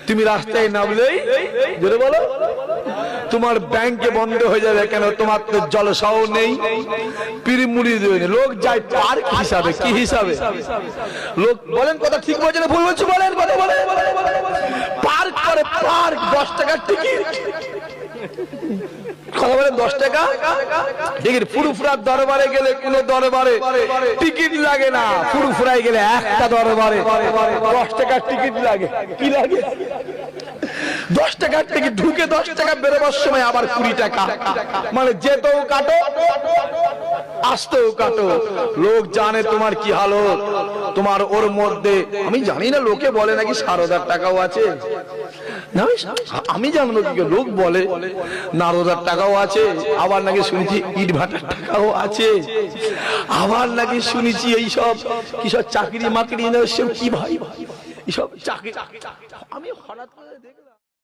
তুমি রাস্তায় নামলেই জোরে বলো তোমার ব্যাংকে বন্ধ হয়ে যাবে। কেন? তোমার তো জলসাও নেই, পিড়ি মুড়ি দেবে না। লোক যায় পার্ক হিসাবে। কি হিসাবে? লোক বলেন কথা ঠিক বলছে না ভুল বলছি? বলেন কথা বলেন। পার্ক করে, পার্ক 10 টাকার টিকিট। কথা বলেন 10 টাকা টিকিট। ফুরুফুরার দরবারে গেলে কোন দরবারে টিকিট লাগে না। ফুরুফুরায় গেলে একটা দরবারে 10 টাকার টিকিট লাগে। কি লাগে? 10 টাকার টিকিট। ঢুকে 10 টাকা, বেরোবার সময় আবার 20 টাকা। মানে যেতেও কাটো, আসতেও কাটো। লোক জানে তোমার কি হালত। তোমার ওর মধ্যে আমি জানি না, লোকে বলে নাকি 7,000 টাকাও আছে। আমি জানবো কি? লোক বলে 9,000 টাকাও আছে। আবার নাকি শুনেছি ইট ভাটার টাকাও আছে। আবার নাকি শুনেছি এইসব কিসব চাকরি মাকড়ি না, কি ভাই এইসব চাকরি। আমি হঠাৎ করে দেখলাম